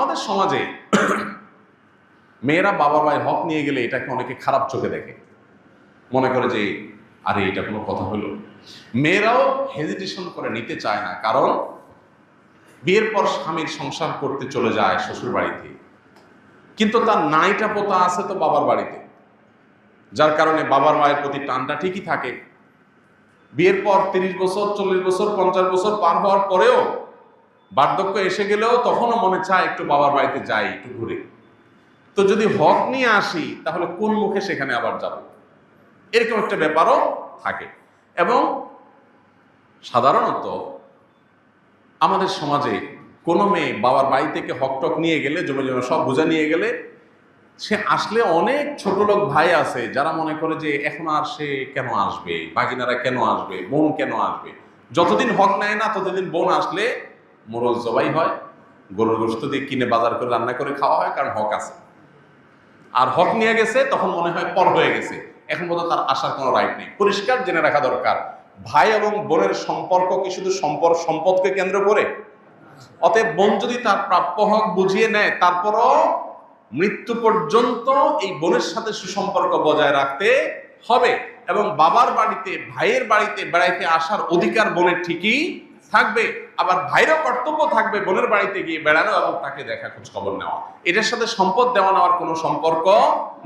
আমাদের সমাজে মেয়েরা বাবা মায়ের হক নিয়ে গেলে এটাকে অনেকে খারাপ চোখে দেখে, মনে করে যে আরে এটা কোনো কথা হলো। মেয়েরাও হেজিটেশন করে নিতে চায় না, কারণ বিয়ের পর স্বামীর সংসার করতে চলে যায় শ্বশুর বাড়িতে, কিন্তু তার নাইটা পোতা আছে তো বাবার বাড়িতে, যার কারণে বাবার মায়ের প্রতি টানটা ঠিকই থাকে। বিয়ের পর 30 বছর 40 বছর 50 বছর পার হওয়ার পরেও বার্ধক্য এসে গেলেও তখনও মনে চায় একটু বাবার বাড়িতে যাই, একটু ঘুরে। তো যদি হক নিয়ে আসি তাহলে কোন মুখে সেখানে আবার যাব, এরকম একটা ব্যাপারও থাকে। এবং সাধারণত আমাদের সমাজে কোনো মেয়ে বাবার বাড়ি থেকে হক টক নিয়ে গেলে, জমে জমে সব বোঝা নিয়ে গেলে, সে আসলে অনেক ছোট লোক ভাই আছে যারা মনে করে যে এখন আর সে কেন আসবে, বাগিনারা কেন আসবে, বোন কেন আসবে। যতদিন হক নেয় না ততদিন বোন আসলে মোরল জবাই হয়, গরুর গোশত দিয়ে কিনে বাজার করে রান্না করে খাওয়া হয়, কারণ হক আছে। আর হক নিয়ে গেছে তখন মনে হয় পর হয়ে গেছে, এখন বোধহয় তার আসার কোনো রাইট নেই। পরিষ্কার জেনে রাখা দরকার, ভাই এবং বোনের সম্পর্ক কি শুধু সম্পদকে কেন্দ্র করে? অতএব বোন যদি তার প্রাপ্য হক বুঝিয়ে নেয়, তারপরও মৃত্যু পর্যন্ত এই বোনের সাথে সুসম্পর্ক বজায় রাখতে হবে। এবং বাবার বাড়িতে, ভাইয়ের বাড়িতে বেড়াইতে আসার অধিকার বোনের ঠিকই থাকবে। আবার ভাইরও কর্তব্য থাকবে বোনের বাড়িতে গিয়ে বেড়ানো এবং তাকে দেখা, খোঁজ খবর নেওয়া। এটার সাথে সম্পদ দেওয়া নেওয়ার কোনো সম্পর্ক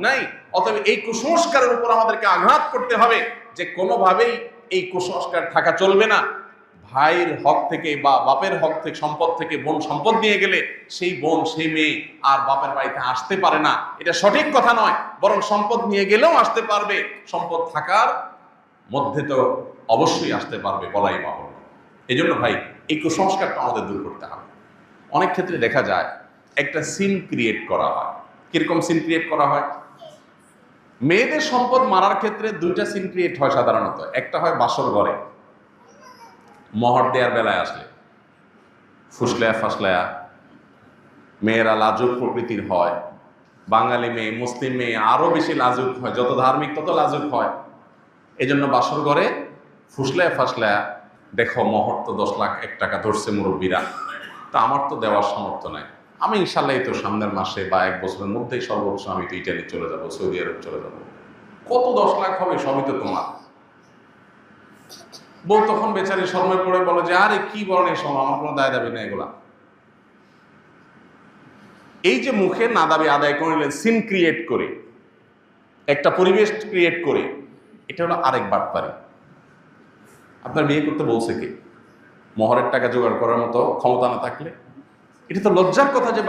নাই। অতএব এই কুসংস্কারের উপর আমাদেরকে আঘাত করতে হবে যে কোনোভাবেই এই কুসংস্কার থাকা চলবে না। ভাইয়ের হক থেকে বা বাপের হক থেকে, সম্পদ থেকে বোন সম্পদ নিয়ে গেলে সেই বোন, সেই মেয়ে আর বাপের বাড়িতে আসতে পারে না, এটা সঠিক কথা নয়। বরং সম্পদ নিয়ে গেলেও আসতে পারবে, সম্পদ থাকার মধ্যে তো অবশ্যই আসতে পারবে, বলাই বাহুল্য। এই জন্য ভাই এই কুসংস্কারটা আমাদের দূর করতে হবে। অনেক ক্ষেত্রে দেখা যায় একটা সিন ক্রিয়েট করা হয়। কিরকম সিন ক্রিয়েট করা হয়? মেয়েদের সম্পদ মারার ক্ষেত্রে দুইটা সিন ক্রিয়েট হয় সাধারণত। একটা হয় বাসর ঘরে, মহর দেওয়ার বেলায় আসলে ফুসলায়া ফাসলায়া, মেয়েরা লাজুক প্রকৃতির হয়। বাঙালি মেয়ে, মুসলিম মেয়ে আরো বেশি লাজুক হয়, যত ধার্মিক তত লাজুক হয়। এই জন্য বাসর ঘরে ফুসলায়া ফাসলায়া, দেখো মহর তো 10 লাখ 1 টাকা ধরছে মুরব্বীরা, তা আমার তো দেওয়ার সামর্থ্য নাই, আমি ইনশাল্লাহ তো সামনের মাসে বা 1 বছরের মধ্যেই সর্বোচ্চ আমি তো ইটালি চলে যাব, সৌদি আরব চলে যাব, কত 10 লাখ হবে, সবই তো তোমার। বউ তখন বেচারি শরমে পড়ে বলে যে আরে কি বলেন এই সময়, আমার কোনো দায় দাবি নেই এগুলা। এই যে মুখে না দাবি আদায় করে সিন ক্রিয়েট করে, একটা পরিবেশ ক্রিয়েট করে, এটা হলো আরেক বাটপারি। আপনার বিয়ে করতে বলছে কে? মহরের টাকা জোগাড় করার মতো ক্ষমতা না থাকলে? এটা তো লজ্জার কথা যে